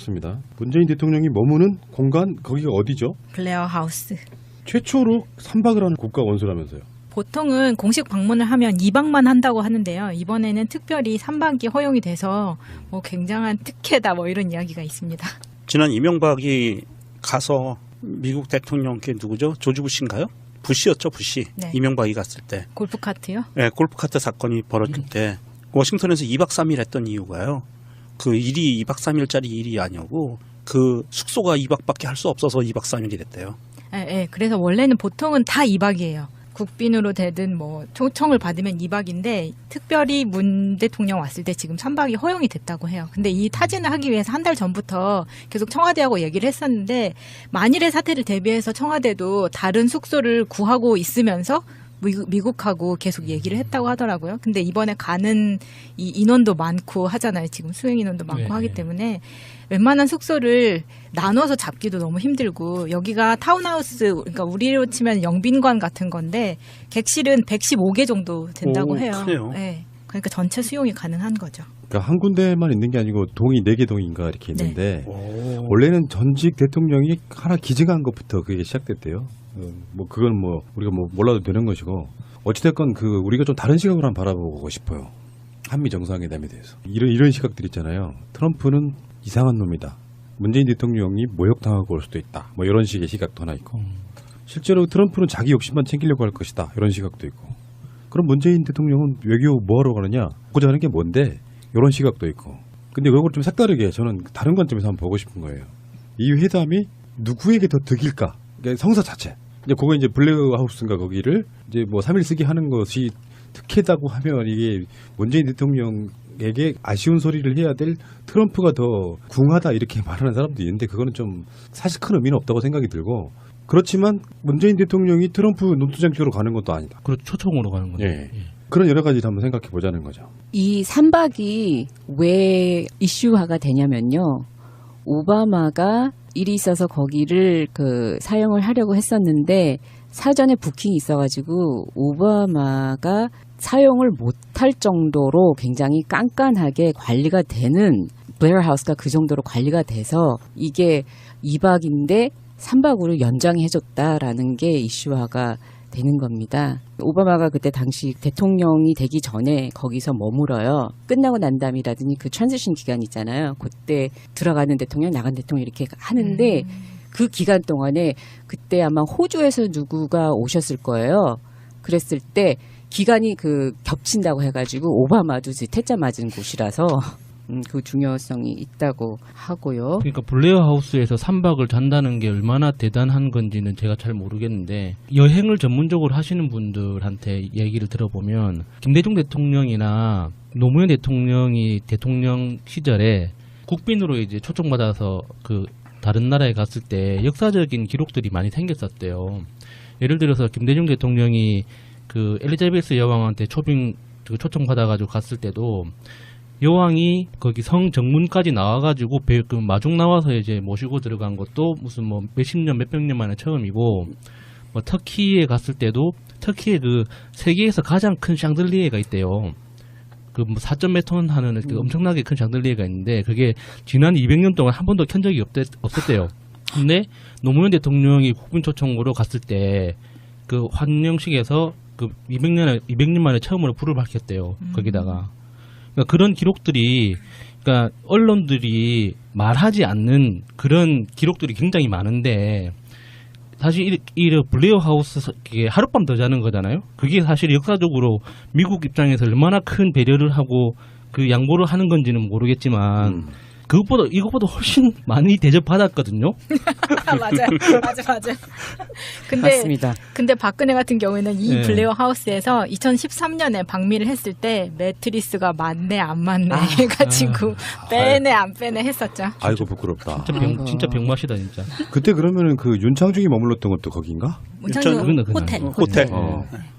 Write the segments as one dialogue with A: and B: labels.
A: 알겠습니다. 문재인 대통령이 머무는 공간 거기가 어디죠?
B: 블레어 하우스.
A: 최초로 3박을 하는 국가 원수라면서요.
B: 보통은 공식 방문을 하면 2박만 한다고 하는데요. 이번에는 특별히 3박이 허용이 돼서 뭐 굉장한 특혜다 뭐 이런 이야기가 있습니다.
C: 지난 이명박이 가서 미국 대통령께 누구죠? 조지 부시인가요? 부시였죠, 부시.
B: 네.
C: 이명박이 갔을 때.
B: 골프카트요?
C: 네, 골프카트 사건이 벌어질 때 워싱턴에서 2박 3일 했던 이유가요. 그 일이 2박 3일짜리 일이 아니고 그 숙소가 2박밖에 할 수 없어서 2박 3일이 됐대요.
B: 네, 그래서 원래는 보통은 다 2박이에요. 국빈으로 되든 뭐 초청을 받으면 2박인데 특별히 문 대통령 왔을 때 지금 3박이 허용이 됐다고 해요. 근데 이 타진을 하기 위해서 한 달 전부터 계속 청와대하고 얘기를 했었는데 만일의 사태를 대비해서 청와대도 다른 숙소를 구하고 있으면서 미국하고 계속 얘기를 했다고 하더라고요. 근데 이번에 가는 이 인원도 많고 하잖아요. 지금 수행 인원도 많고
D: 네.
B: 하기 때문에 웬만한 숙소를 나눠서 잡기도 너무 힘들고 여기가 타운하우스, 그러니까 우리로 치면 영빈관 같은 건데 객실은 115개 정도 된다고
C: 오,
B: 해요.
C: 크네요.
B: 네. 그러니까 전체 수용이 가능한 거죠.
A: 그러니까 한 군데만 있는 게 아니고 동이 4개 동인가 이렇게 있는데
C: 오.
A: 원래는 전직 대통령이 하나 기증한 것부터 그게 시작됐대요. 뭐 그건 뭐 우리가 뭐 몰라도 되는 것이고 어찌됐건 그 우리가 좀 다른 시각으로 한번 바라보고 싶어요. 한미 정상회담에 대해서 이런 시각들 있잖아요. 트럼프는 이상한 놈이다. 문재인 대통령이 모욕당하고 올 수도 있다. 뭐 이런 식의 시각도 하나 있고 실제로 트럼프는 자기 욕심만 챙기려고 할 것이다. 이런 시각도 있고 그럼 문재인 대통령은 외교 뭐하러 가느냐? 하고자 하는 게 뭔데? 이런 시각도 있고 근데 이걸 좀 색다르게 저는 다른 관점에서 한번 보고 싶은 거예요. 이 회담이 누구에게 더 득일까? 그러니까 성사 자체. 이제 그거 이제 블레어 하우스인가 거기를 이제 뭐 3일 쓰기 하는 것이 특혜다고 하면 이게 문재인 대통령에게 아쉬운 소리를 해야 될 트럼프가 더 궁하다 이렇게 말하는 사람도 있는데 그거는 좀 사실 큰 의미는 없다고 생각이 들고 그렇지만 문재인 대통령이 트럼프 논두장 쪽으로 가는 것도 아니다.
D: 그렇죠. 초청으로 가는 거죠.
A: 예. 그런 여러 가지를 한번 생각해 보자는 거죠.
E: 이 3박이 왜 이슈화가 되냐면요. 오바마가 일이 있어서 거기를 사용을 하려고 했었는데 사전에 부킹이 있어가지고 오바마가 사용을 못할 정도로 굉장히 깐깐하게 관리가 되는 블레어 하우스가 그 정도로 관리가 돼서 이게 2박인데 3박으로 연장해줬다라는 게 이슈화가 되는 겁니다. 오바마가 그때 당시 대통령이 되기 전에 거기서 머물어요. 끝나고 난 다음이라든지 그 트랜지션 기간 있잖아요. 그때 들어가는 대통령, 나간 대통령 이렇게 하는데 그 기간 동안에 그때 아마 호주에서 누구가 오셨을 거예요. 그랬을 때 기간이 겹친다고 해가지고 오바마도 퇴짜 맞은 곳이라서 그 중요성이 있다고 하고요.
D: 그러니까 블레어 하우스에서 3박을 잔다는 게 얼마나 대단한 건지는 제가 잘 모르겠는데 여행을 전문적으로 하시는 분들한테 얘기를 들어보면 김대중 대통령이나 노무현 대통령이 대통령 시절에 국빈으로 이제 초청받아서 다른 나라에 갔을 때 역사적인 기록들이 많이 생겼었대요. 예를 들어서 김대중 대통령이 엘리자베스 여왕한테 초청받아가지고 갔을 때도 여왕이 거기 성 정문까지 나와가지고 마중 나와서 이제 모시고 들어간 것도 무슨 뭐 몇십 년, 몇백 년 만에 처음이고, 뭐 터키에 갔을 때도 터키에 세계에서 가장 큰 샹들리에가 있대요. 뭐 4.몇 톤 하는 엄청나게 큰 샹들리에가 있는데 그게 지난 200년 동안 한 번도 켠 적이 없었대요. 근데 노무현 대통령이 국빈 초청으로 갔을 때 환영식에서 200년 만에 처음으로 불을 밝혔대요. 거기다가. 그러니까 그런 기록들이, 그러니까 언론들이 말하지 않는 그런 기록들이 굉장히 많은데, 사실 이 블레어 하우스 하룻밤 더 자는 거잖아요. 그게 사실 역사적으로 미국 입장에서 얼마나 큰 배려를 하고 양보를 하는 건지는 모르겠지만 이것보다 훨씬 많이 대접받았거든요.
B: 맞아요.
E: 맞습니다.
B: 근데 박근혜 같은 경우에는 이
D: 네.
B: 블레어 하우스에서 2013년에 방미를 했을 때 매트리스가 맞네 안 맞네 해가지고 빼네 안 빼네 했었죠.
A: 아이고 부끄럽다.
D: 진짜 병맛이다 진짜.
A: 그때 그러면은 문창중이 머물렀던 것도 거긴가?
B: 문창중 호텔.
C: 호텔.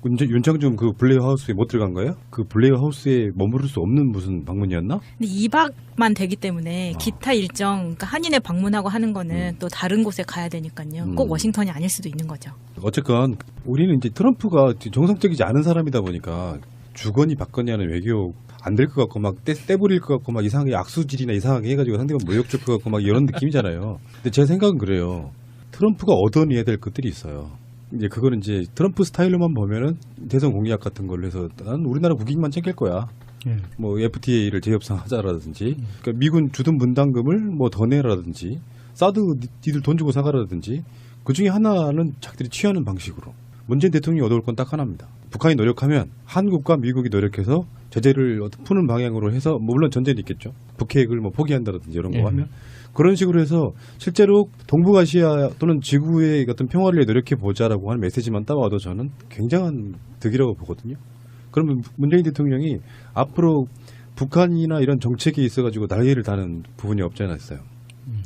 A: 윤창중 블레어 하우스에 못 들어간 거예요? 블레어 하우스에 머무를 수 없는 무슨 방문이었나?
B: 근데 2박만 되기 때문에 기타 일정, 그러니까 한인회 방문하고 하는 거는 또 다른 곳에 가야 되니까요. 꼭 워싱턴이 아닐 수도 있는 거죠.
A: 어쨌건 우리는 이제 트럼프가 정상적이지 않은 사람이다 보니까 주거니 받거니 하는 외교 안 될 것 같고 막 떼부릴 것 같고 막 이상하게 악수질이나 이상하게 해가지고 상대방 모욕 줄 것 같고 막 이런 느낌이잖아요. 근데 제 생각은 그래요. 트럼프가 얻어내야 될 것들이 있어요. 이제 그거는 이제 트럼프 스타일로만 보면은 대선 공약 같은 걸로 해서 난 우리나라 국익만 챙길 거야. 뭐 FTA를 재협상하자라든지, 그러니까 미군 주둔 분담금을 뭐 더 내라든지, 사드 니들 돈 주고 사가라든지, 그 중에 하나는 자기들이 취하는 방식으로. 문재인 대통령이 얻어올 건 딱 하나입니다. 북한이 노력하면 한국과 미국이 노력해서 제재를 푸는 방향으로 해서 뭐 물론 전제는 있겠죠. 북핵을 뭐 포기한다든지 이런 거 하면 그런 식으로 해서 실제로 동북아시아 또는 지구의 어떤 평화를 위해 노력해 보자라고 하는 메시지만 따와도 저는 굉장한 득이라고 보거든요. 그러면 문재인 대통령이 앞으로 북한이나 이런 정책에 있어가지고 날개를 다는 부분이 없지 않아 있어요.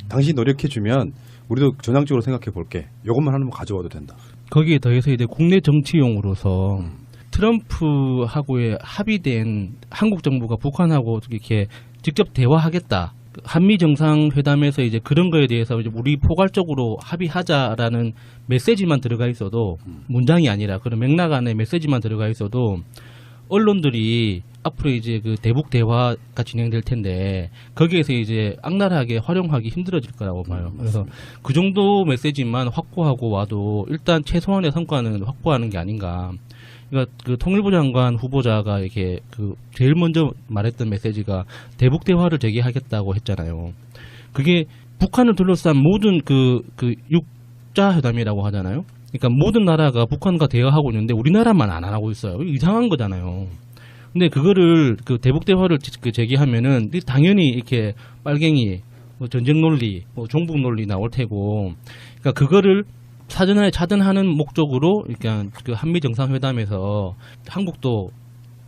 A: 당신이 노력해주면 우리도 전향적으로 생각해 볼게. 이것만 하나만 가져와도 된다.
D: 거기에 더해서 이제 국내 정치용으로서 트럼프하고의 합의된 한국 정부가 북한하고 이렇게 직접 대화하겠다. 한미 정상회담에서 이제 그런 거에 대해서 이제 우리 포괄적으로 합의하자라는 메시지만 들어가 있어도 문장이 아니라 그런 맥락 안에 메시지만 들어가 있어도 언론들이 앞으로 이제 그 대북 대화가 진행될 텐데 거기에서 이제 악랄하게 활용하기 힘들어질 거라고 봐요. 그래서 그 정도 메시지만 확보하고 와도 일단 최소한의 성과는 확보하는 게 아닌가. 그러니까 그 통일부 장관 후보자가 이렇게 그 제일 먼저 말했던 메시지가 대북 대화를 재개하겠다고 했잖아요. 그게 북한을 둘러싼 모든 그 육자 회담이라고 하잖아요. 그러니까 모든 나라가 북한과 대화하고 있는데 우리나라만 안 하고 있어요. 이상한 거잖아요. 근데 그거를 그 대북 대화를 재개하면은 당연히 이렇게 빨갱이, 뭐 전쟁 논리, 뭐 종북 논리 나올 테고, 그러니까 그거를 사전에 차단하는 목적으로 그러니까 그 한미 정상회담에서 한국도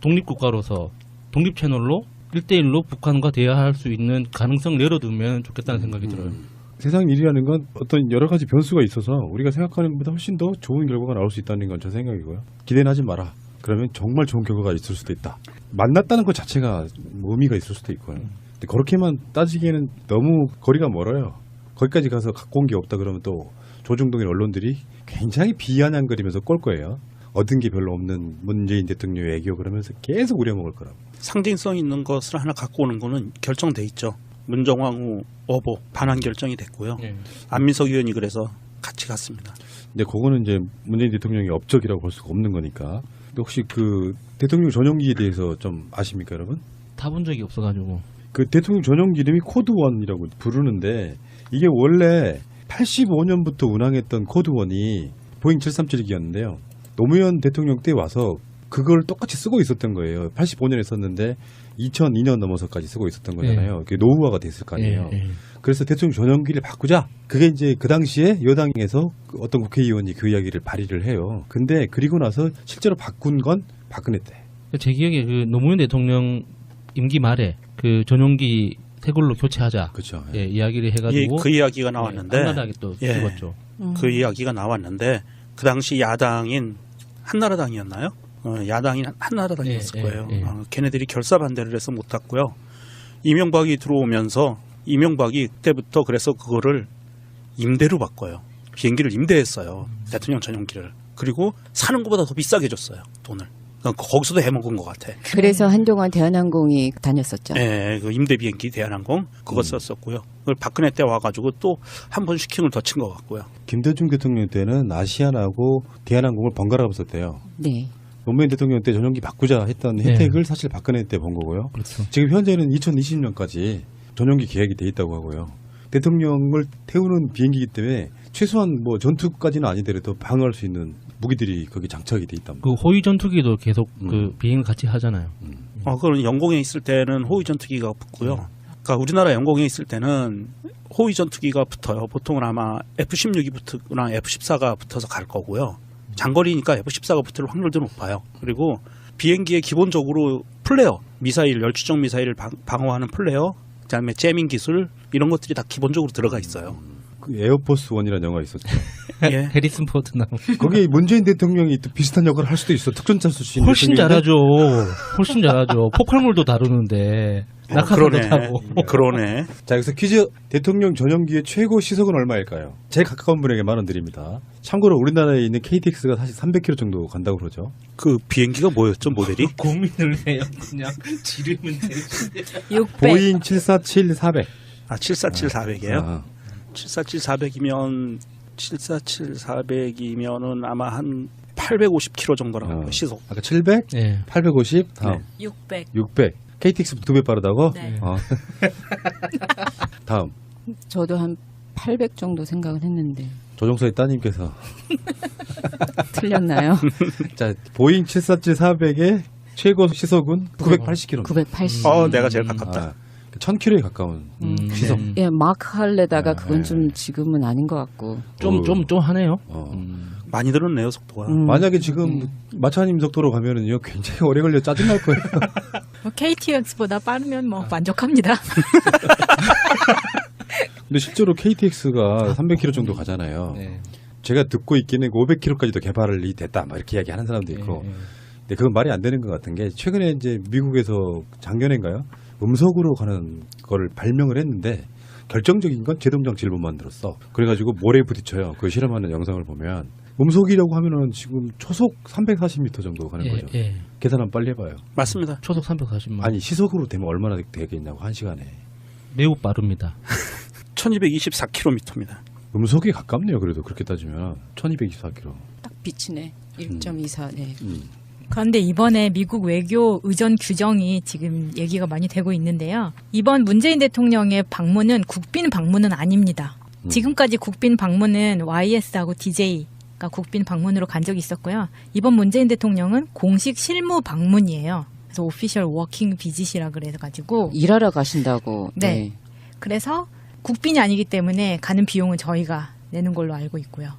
D: 독립국가로서 독립 채널로 1대1로 북한과 대화할 수 있는 가능성을 열어두면 좋겠다는 생각이 들어요.
A: 세상 일이라는 건 어떤 여러 가지 변수가 있어서 우리가 생각하는 것보다 훨씬 더 좋은 결과가 나올 수 있다는 건 제 생각이고요. 기대는 하지 마라. 그러면 정말 좋은 결과가 있을 수도 있다. 만났다는 것 자체가 의미가 있을 수도 있고요. 근데 그렇게만 따지기에는 너무 거리가 멀어요. 거기까지 가서 갖고 온 게 없다 그러면 또 조중동의 언론들이 굉장히 비아냥거리면서 꼴 거예요. 얻은 게 별로 없는 문재인 대통령의 애교 그러면서 계속 우려먹을 거라고.
C: 상징성 있는 것을 하나 갖고 오는 거는 결정돼 있죠. 문정왕후 어보 반환 결정이 됐고요. 안민석 의원이 그래서 같이 갔습니다.
A: 근데 그거는 이제 문재인 대통령의 업적이라고 볼 수가 없는 거니까. 근데 혹시 그 대통령 전용기에 대해서 좀 아십니까, 여러분?
D: 타본 적이 없어가지고.
A: 그 대통령 전용기 이름이 코드1이라고 부르는데 이게 원래 85년부터 운항했던 코드1이 보잉 737기였는데요. 노무현 대통령 때 와서 그걸 똑같이 쓰고 있었던 거예요. 85년에 썼는데 2002년 넘어서까지 쓰고 있었던 거잖아요. 그게 노후화가 됐을 거 아니에요. 그래서 대통령 전용기를 바꾸자. 그게 이제 그 당시에 여당에서 어떤 국회의원이 그 이야기를 발의를 해요. 근데 그리고 나서 실제로 바꾼 건 박근혜 때.
D: 제 기억에 그 노무현 대통령 임기 말에 그 전용기 새 걸로 교체하자.
A: 그렇죠.
D: 예, 이야기를 해가지고
C: 그 이야기가 나왔는데
D: 한나라하게 또 죽었죠.
C: 그 이야기가 나왔는데 그 당시 야당인 한나라당이었나요? 야당인 한나라당이었을 거예요. 걔네들이 결사 반대를 해서 못 탔고요. 이명박이 들어오면서 이명박이 그때부터 그래서 그거를 임대로 바꿔요. 비행기를 임대했어요. 대통령 전용기를. 그리고 사는 것보다 더 비싸게 줬어요. 돈을. 거기서도 해먹은 것 같아.
E: 그래서 한동안 대한항공이 다녔었죠.
C: 네, 그 임대 비행기 대한항공 그거 썼었고요. 그걸 박근혜 때 와가지고 또 한 번 슈킹을 더 친 것 같고요.
A: 김대중 대통령 때는 아시아나하고 대한항공을 번갈아 썼대요.
E: 네.
A: 노무현 대통령 때 전용기 바꾸자 했던 혜택을 사실 박근혜 때 본 거고요.
D: 그렇죠.
A: 지금 현재는 2020년까지 전용기 계획이 돼 있다고 하고요. 대통령을 태우는 비행기이기 때문에 최소한 뭐 전투까지는 아니더라도 방어할 수 있는 무기들이 거기 장착이 돼 있답니다.
D: 그 호위 전투기도 계속 그 비행을 같이 하잖아요.
C: 그건 영공에 있을 때는 호위 전투기가 붙고요. 그러니까 우리나라 영공에 있을 때는 호위 전투기가 붙어요. 보통은 아마 F-16이 붙거나 F-14가 붙어서 갈 거고요. 장거리니까 F-14가 붙을 확률도 높아요. 그리고 비행기에 기본적으로 플레어, 미사일, 열추적 미사일을 방어하는 플레어, 그다음에 재밍 기술 이런 것들이 다 기본적으로 들어가 있어요.
A: 그 에어포스 원이라는 영화 있었죠.
C: 예.
D: 해리슨 포드 나오고.
A: 거기 문재인 대통령이 또 비슷한 역할을 할 수도 있어. 특전사 출신.
D: 훨씬
A: 대통령인데.
D: 잘하죠. 훨씬 잘하죠. 폭발물도 다루는데 낙하산도
C: 그러네.
D: 타고.
C: 그러네.
A: 자, 여기서 퀴즈. 대통령 전용기의 최고 시속은 얼마일까요? 제일 가까운 분에게 10,000원 드립니다. 참고로 우리나라에 있는 KTX가 사실 300km 정도 간다고 그러죠.
C: 그 비행기가 뭐였죠, 모델이?
D: 고민을 해요. 그냥 지르면 되지.
B: 600.
A: 보잉 747-400.
C: 아, 747-400이에요?
A: 아,
C: 747-400이면 747-400이면은 아마 한 850km 정도라고 시속.
A: 아까 700,
D: 네.
A: 850, 다음
B: 600.
A: 600. KTX보다 2배 빠르다고?
B: 네.
A: 다음
E: 저도 한 800 정도 생각을 했는데
A: 조종사의 따님께서
E: 틀렸나요?
A: 자 보잉 747-400의 최고 시속은 980km.
E: 980.
C: 내가 제일 가깝다.
A: 아, 1000km에 가까운 시속.
E: 예, 마크 할래다가
A: 아,
E: 그건
A: 예.
E: 좀 지금은 아닌 것 같고.
D: 좀 하네요.
C: 많이 늘었네요, 속도가.
A: 만약에 지금 마차님 속도로 가면은요 굉장히 오래 걸려 짜증날 거예요.
B: KTX보다 빠르면 뭐 만족합니다.
A: 근데 실제로 KTX가 300km 정도 가잖아요.
D: 네.
A: 제가 듣고 있기는 500km까지도 개발이 됐다, 막 이렇게 이야기하는 사람도 있고. 근데 그건 말이 안 되는 것 같은 게 최근에 이제 미국에서 작년인가요? 음속으로 가는 거를 발명을 했는데 결정적인 건 제동 장치를 못 만들었어. 그래가지고 모래에 부딪혀요. 그 실험하는 영상을 보면 음속이라고 하면은 지금 초속 340m 정도 가는 거죠.
D: 예.
A: 계산하면 빨리 해봐요.
C: 맞습니다.
D: 초속 340만.
A: 아니 시속으로 되면 얼마나 되겠냐고 한 시간에.
D: 매우 빠릅니다.
C: 1224km입니다.
A: 음속이 가깝네요. 그래도 그렇게 따지면 1224km.
E: 딱 비치네. 1.24. 네.
B: 그런데 이번에 미국 외교 의전 규정이 지금 얘기가 많이 되고 있는데요. 이번 문재인 대통령의 방문은 국빈 방문은 아닙니다. 지금까지 국빈 방문은 YS하고 DJ가 국빈 방문으로 간 적이 있었고요. 이번 문재인 대통령은 공식 실무 방문이에요. 그래서 오피셜 워킹 비짓이라 그래가지고
E: 일하러 가신다고.
B: 네. 그래서 국빈이 아니기 때문에 가는 비용은 저희가 내는 걸로 알고 있고요.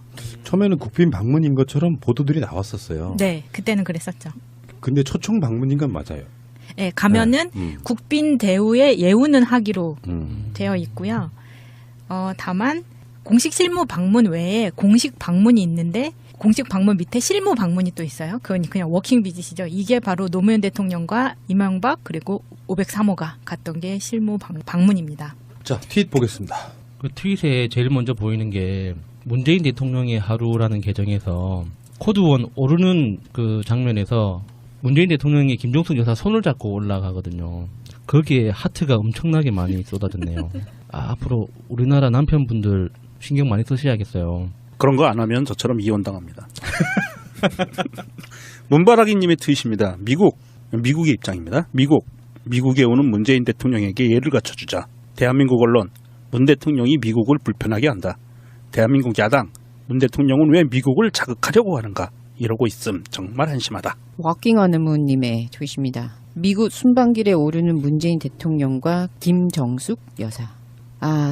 A: 처음에는 국빈 방문인 것처럼 보도들이 나왔었어요.
B: 네, 그때는 그랬었죠.
A: 근데 초청 방문인 건 맞아요.
B: 네, 가면은
A: 네.
B: 국빈 대우에 예우는 하기로
A: 음.
B: 되어 있고요. 다만 공식 실무 방문 외에 공식 방문이 있는데 공식 방문 밑에 실무 방문이 또 있어요. 그건 그냥 워킹 비짓이죠. 이게 바로 노무현 대통령과 이명박 그리고 503호가 갔던 게 실무 방문입니다.
A: 자, 트윗 보겠습니다.
D: 그 트윗에 제일 먼저 보이는 게 문재인 대통령의 하루라는 계정에서 코드원 오르는 그 장면에서 문재인 대통령이 김종숙 여사 손을 잡고 올라가거든요. 거기에 하트가 엄청나게 많이 쏟아졌네요. 앞으로 우리나라 남편분들 신경 많이 쓰셔야겠어요.
C: 그런 거 안 하면 저처럼 이혼당합니다. 문바라기님의 트윗입니다. 미국의 입장입니다. 미국에 오는 문재인 대통령에게 예를 갖춰주자. 대한민국 언론, 문 대통령이 미국을 불편하게 한다. 대한민국 야당, 문 대통령은 왜 미국을 자극하려고 하는가? 이러고 있음 정말 한심하다.
E: 워킹 어느문님의 트윗입니다. 미국 순방길에 오르는 문재인 대통령과 김정숙 여사.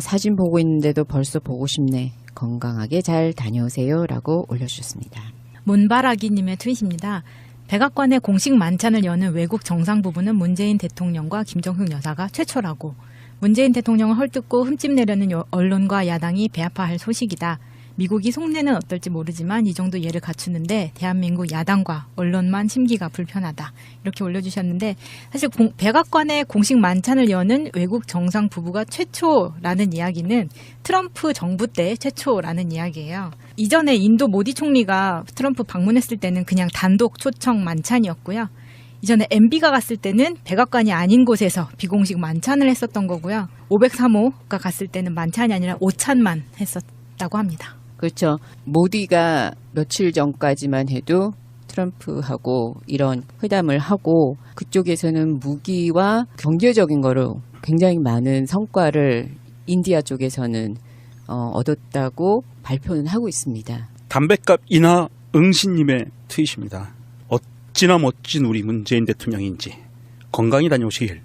E: 사진 보고 있는데도 벌써 보고 싶네. 건강하게 잘 다녀오세요. 라고 올려주셨습니다.
B: 문바라기님의 트윗입니다. 백악관의 공식 만찬을 여는 외국 정상부부는 문재인 대통령과 김정숙 여사가 최초라고. 문재인 대통령을 헐뜯고 흠집 내려는 언론과 야당이 배아파할 소식이다. 미국이 속내는 어떨지 모르지만 이 정도 예를 갖추는데 대한민국 야당과 언론만 심기가 불편하다. 이렇게 올려주셨는데 사실 백악관의 공식 만찬을 여는 외국 정상 부부가 최초라는 이야기는 트럼프 정부 때 최초라는 이야기예요. 이전에 인도 모디 총리가 트럼프 방문했을 때는 그냥 단독 초청 만찬이었고요. 이전에 MB가 갔을 때는 백악관이 아닌 곳에서 비공식 만찬을 했었던 거고요. 503호가 갔을 때는 만찬이 아니라 오찬만 했었다고 합니다.
E: 그렇죠. 모디가 며칠 전까지만 해도 트럼프하고 이런 회담을 하고 그쪽에서는 무기와 경제적인 거로 굉장히 많은 성과를 인디아 쪽에서는 얻었다고 발표는 하고 있습니다.
C: 담배값 인하 응신님의 트윗입니다. 어찌나 멋진 우리 문재인 대통령인지 건강히 다녀오시길.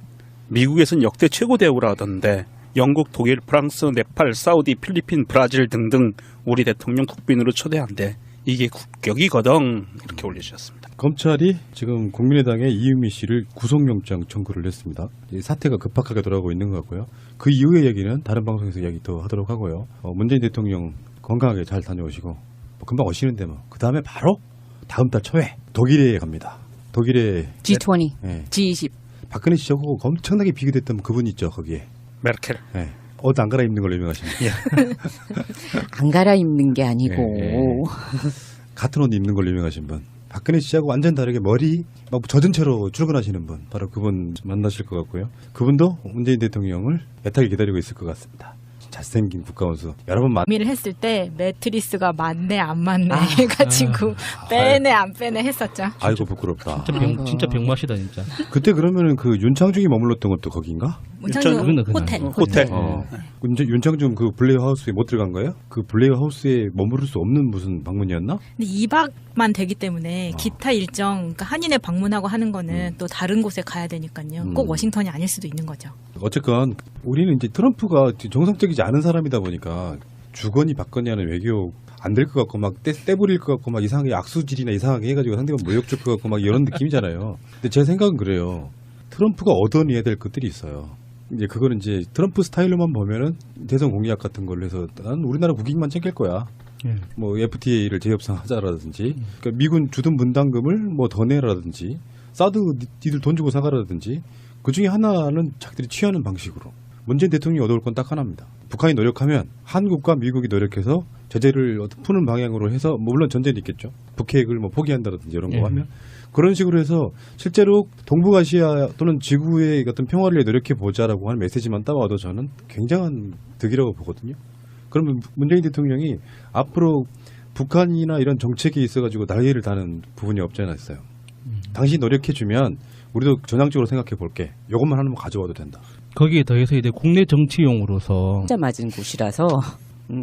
C: 미국에선 역대 최고 대우라 하던데 영국, 독일, 프랑스, 네팔, 사우디, 필리핀, 브라질 등등 우리 대통령 국빈으로 초대한대. 이게 국격이거든. 이렇게 올려주셨습니다.
A: 검찰이 지금 국민의당의 이유미 씨를 구속영장 청구를 했습니다. 이 사태가 급박하게 돌아가고 있는 것 같고요. 그 이후의 얘기는 다른 방송에서 이야기 더 하도록 하고요. 문재인 대통령 건강하게 잘 다녀오시고 뭐 금방 오시는데 뭐 그 다음에 바로 다음 달 초에 독일에 갑니다. 독일에
E: G20,
A: 예,
E: G20.
A: 박근혜 시절하고 엄청나게 비교됐던 그분 있죠 거기에.
C: 메르켈.
A: 예. 옷 안 갈아입는 걸로 유명하십니다.
E: 안 갈아입는 게 아니고.
A: 같은 옷 입는 걸로 유명하신 분. 박근혜 씨하고 완전 다르게 머리 막 젖은 채로 출근하시는 분. 바로 그분 만나실 것 같고요. 그분도 문재인 대통령을 애타게 기다리고 있을 것 같습니다. 잘생긴 국가원수. 여러분
B: 미를 했을 때 매트리스가 맞네 안 맞네 해가지고 빼네 안 빼네 했었죠.
A: 아이고 부끄럽다.
D: 진짜 병맛이다 진짜.
A: 그때 그러면은 그 윤창중이 머물렀던 것도 거긴가?
B: 문창준
D: 그건 그냥.
B: 호텔.
C: 호텔.
A: 윤창중 그 블레이어 하우스에 못 들어간 거예요? 그 블레이어 하우스에 머무를 수 없는 무슨 방문이었나?
B: 근데 2박만 되기 때문에 기타 일정, 그러니까 한인에 방문하고 하는 거는 또 다른 곳에 가야 되니까요. 꼭 워싱턴이 아닐 수도 있는 거죠.
A: 어쨌건 우리는 이제 트럼프가 정상적이지 않은 사람이다 보니까 주거니 받거니 하는 외교 안 될 것 같고 막 떼부릴 것 같고 막 이상하게 악수질이나 이상하게 해가지고 상대방 모욕 줄 것 같고 막 이런 느낌이잖아요. 근데 제 생각은 그래요. 트럼프가 얻어내야 될 것들이 있어요. 이제 그거는 이제 트럼프 스타일로만 보면은 대선 공약 같은 걸로 해서 난 우리나라 국익만 챙길 거야. 뭐 FTA를 재협상하자라든지, 그러니까 미군 주둔 분담금을 뭐 더 내라든지, 사드 니들 돈 주고 사가라든지, 그 중에 하나는 자기들이 취하는 방식으로. 문재인 대통령이 얻어올 건 딱 하나입니다. 북한이 노력하면 한국과 미국이 노력해서 제재를 푸는 방향으로 해서 뭐 물론 전제는 있겠죠. 북핵을 뭐 포기한다든지 이런 거 하면 그런 식으로 해서 실제로 동북아시아 또는 지구의 어떤 평화를 위해 노력해 보자라고 하는 메시지만 따와도 저는 굉장한 득이라고 보거든요. 그러면 문재인 대통령이 앞으로 북한이나 이런 정책에 있어가지고 날개를 다는 부분이 없지 않아 있어요. 당신이 노력해주면 우리도 전향적으로 생각해 볼게. 이것만 하나만 가져와도 된다.
D: 거기에 더해서 이제 국내 정치용으로서
E: 진짜 맞은 곳이라서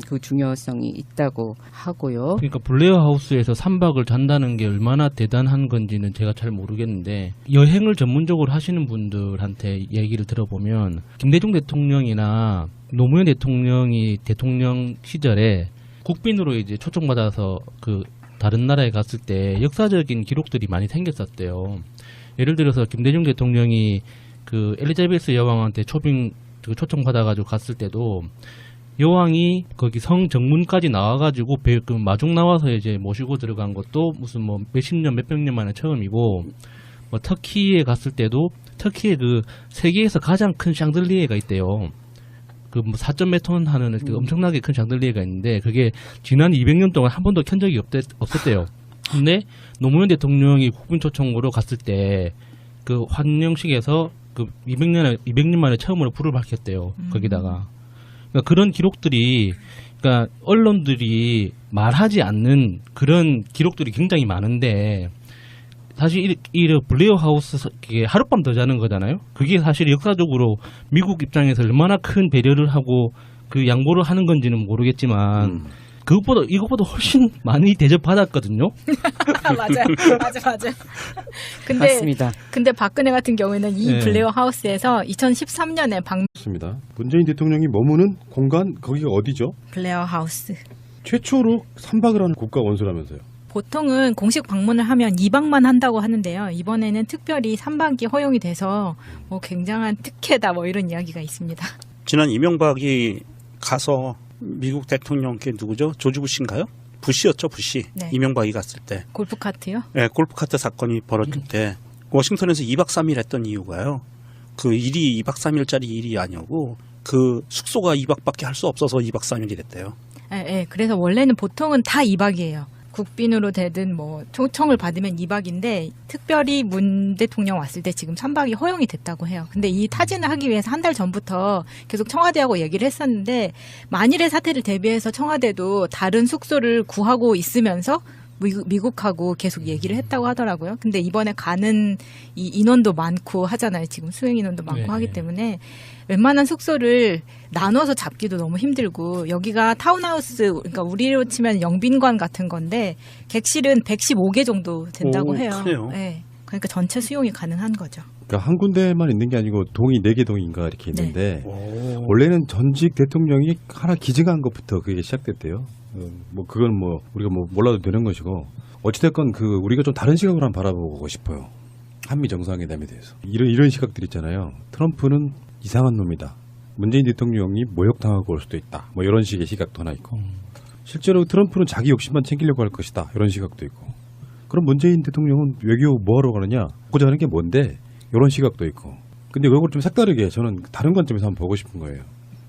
E: 그 중요성이 있다고 하고요.
D: 그러니까 블레어 하우스에서 3박을 잔다는 게 얼마나 대단한 건지는 제가 잘 모르겠는데 여행을 전문적으로 하시는 분들한테 얘기를 들어보면 김대중 대통령이나 노무현 대통령이 대통령 시절에 국빈으로 이제 초청받아서 그 다른 나라에 갔을 때 역사적인 기록들이 많이 생겼었대요. 예를 들어서 김대중 대통령이 그 엘리자베스 여왕한테 초청받아가지고 갔을 때도 여왕이 거기 성 정문까지 나와가지고 그 마중 나와서 이제 모시고 들어간 것도 무슨 뭐 몇십 년, 몇백 년 만에 처음이고, 뭐 터키에 갔을 때도 터키에 그 세계에서 가장 큰 샹들리에가 있대요. 그 뭐 4.몇 톤 하는 그 엄청나게 큰 샹들리에가 있는데 그게 지난 200년 동안 한 번도 켠 적이 없었대요. 근데 노무현 대통령이 국빈 초청으로 갔을 때 그 환영식에서 그 200년 만에 처음으로 불을 밝혔대요. 거기다가. 그러니까 그런 기록들이, 그러니까 언론들이 말하지 않는 그런 기록들이 굉장히 많은데 사실 이 블레어 하우스 하룻밤 더 자는 거잖아요. 그게 사실 역사적으로 미국 입장에서 얼마나 큰 배려를 하고 그 양보를 하는 건지는 모르겠지만 이것보다 훨씬 많이 대접받았거든요.
B: 맞아.
E: 맞습니다.
B: 근데 박근혜 같은 경우에는 이
D: 네.
B: 블레어 하우스에서 2013년에
A: 맞습니다. 문재인 대통령이 머무는 공간 거기가 어디죠?
B: 블레어 하우스.
A: 최초로 3박을 하는 국가 원수라면서요.
B: 보통은 공식 방문을 하면 2박만 한다고 하는데요. 이번에는 특별히 3박이 허용이 돼서 뭐 굉장한 특혜다 뭐 이런 이야기가 있습니다.
C: 지난 이명박이 가서 미국 대통령께 누구죠? 조지 부시인가요? 부시였죠, 부시.
B: 네.
C: 이명박이 갔을 때.
B: 골프카트요?
C: 네, 골프카트 사건이 벌어질 때 워싱턴에서 2박 3일 했던 이유가요. 그 일이 2박 3일짜리 일이 아니고 그 숙소가 2박밖에 할 수 없어서 2박 3일이 됐대요.
B: 예. 그래서 원래는 보통은 다 2박이에요. 국빈으로 되든 뭐 초청을 받으면 2박인데 특별히 문 대통령 왔을 때 지금 3박이 허용이 됐다고 해요. 근데 이 타진을 하기 위해서 한 달 전부터 계속 청와대하고 얘기를 했었는데 만일의 사태를 대비해서 청와대도 다른 숙소를 구하고 있으면서 미국하고 계속 얘기를 했다고 하더라고요. 근데 이번에 가는 이 인원도 많고 하잖아요. 지금 수행 인원도 많고
D: 네.
B: 하기 때문에 웬만한 숙소를 나눠서 잡기도 너무 힘들고 여기가 타운하우스, 그러니까 우리로 치면 영빈관 같은 건데 객실은 115개 정도 된다고
C: 오,
B: 해요.
C: 크네요.
B: 네. 그러니까 전체 수용이 가능한 거죠.
A: 그러니까 한 군데만 있는 게 아니고 동이 4개 동인가 이렇게 있는데
C: 오.
A: 원래는 전직 대통령이 하나 기증한 것부터 그게 시작됐대요. 뭐 그건 뭐 우리가 뭐 몰라도 되는 것이고 어찌됐건 그 우리가 좀 다른 시각으로 한번 바라보고 싶어요. 한미 정상회담에 대해서 이런 시각들 있잖아요. 트럼프는 이상한 놈이다. 문재인 대통령이 모욕당하고 올 수도 있다. 뭐 이런 식의 시각도 하나 있고 실제로 트럼프는 자기 욕심만 챙기려고 할 것이다. 이런 시각도 있고. 그럼 문재인 대통령은 외교 뭐하러 가느냐? 고자 하는 게 뭔데? 이런 시각도 있고. 근데 이걸 좀 색다르게 저는 다른 관점에서 한번 보고 싶은 거예요.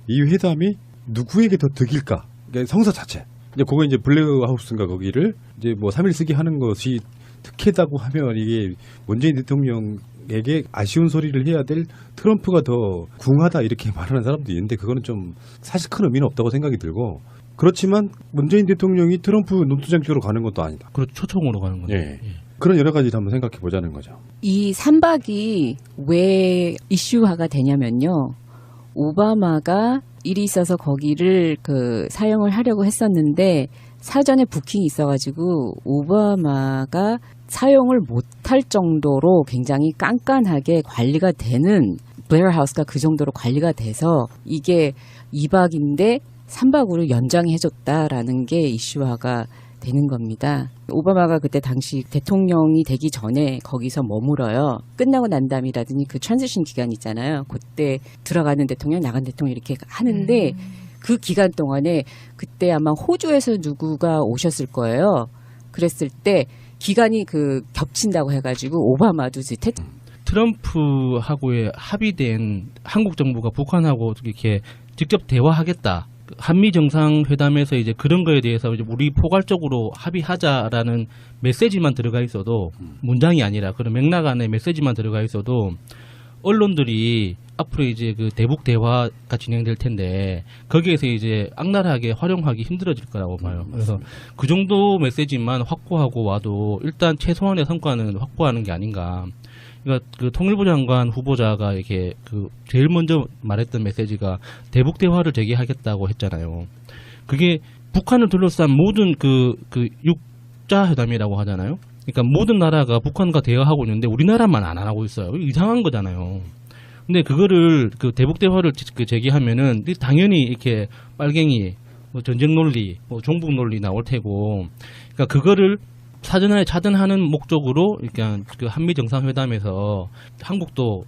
A: 이 회담이 누구에게 더 득일까? 그러니까 성사 자체. 이제 그거 이제 블랙하우스인가 거기를 이제 뭐 3일 쓰기 하는 것이 특혜다고 하면 이게 문재인 대통령에게 아쉬운 소리를 해야 될 트럼프가 더 궁하다 이렇게 말하는 사람도 있는데 그거는 좀 사실 큰 의미는 없다고 생각이 들고 그렇지만 문재인 대통령이 트럼프 논두장 쪽으로 가는 것도 아니다.
D: 그렇죠. 초청으로 가는 거죠.
A: 예. 그런 여러 가지 한번 생각해 보자는 거죠.
E: 이 3박이 왜 이슈화가 되냐면요. 오바마가 일이 있어서 거기를 사용을 하려고 했었는데 사전에 부킹이 있어가지고 오바마가 사용을 못할 정도로 굉장히 깐깐하게 관리가 되는 블레어 하우스가 그 정도로 관리가 돼서 이게 2박인데 3박으로 연장해줬다라는 게 이슈화가 되는 겁니다. 오바마가 그때 당시 대통령이 되기 전에 거기서 머물어요. 끝나고 난 다음이라든지 그 트랜지션 기간 있잖아요. 그때 들어가는 대통령, 나간 대통령 이렇게 하는데 그 기간 동안에 그때 아마 호주에서 누구가 오셨을 거예요. 그랬을 때 기간이 겹친다고 해가지고 오바마도
D: 트럼프하고의 합의된 한국 정부가 북한하고 이렇게 직접 대화하겠다. 한미 정상회담에서 이제 그런 거에 대해서 이제 우리 포괄적으로 합의하자라는 메시지만 들어가 있어도 문장이 아니라 그런 맥락 안에 메시지만 들어가 있어도 언론들이 앞으로 이제 대북 대화가 진행될 텐데 거기에서 이제 악랄하게 활용하기 힘들어질 거라고 봐요. 그래서 그 정도 메시지만 확보하고 와도 일단 최소한의 성과는 확보하는 게 아닌가. 그러니까 통일부 장관 후보자가 이렇게 제일 먼저 말했던 메시지가 대북 대화를 재개하겠다고 했잖아요. 그게 북한을 둘러싼 모든 육자 회담이라고 하잖아요. 그러니까 모든 나라가 북한과 대화하고 있는데 우리나라만 안 하고 있어요. 이상한 거잖아요. 근데 그거를 대북 대화를 재개하면은 당연히 이렇게 빨갱이, 전쟁 논리, 종북 논리 나올 테고, 그러니까 그거를 사전에 차단하는 목적으로 그러니까 한미 정상회담에서 한국도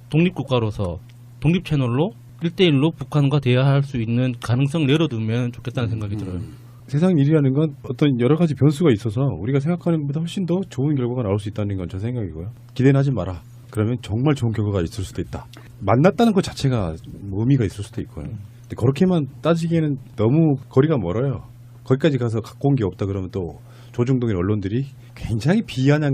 D: 독립국가로서 독립 채널로 1대1로 북한과 대화할 수 있는 가능성을 열어두면 좋겠다는 생각이 들어요.
A: 세상 일이라는 건 어떤 여러 가지 변수가 있어서 우리가 생각하는 것보다 훨씬 더 좋은 결과가 나올 수 있다는 건 제 생각이고요. 기대는 하지 마라. 그러면 정말 좋은 결과가 있을 수도 있다. 만났다는 것 자체가 의미가 있을 수도 있고요. 근데 그렇게만 따지기에는 너무 거리가 멀어요. 거기까지 가서 갖고 온 게 없다 그러면 또 조중동의 언론들이 굉장히 비아냥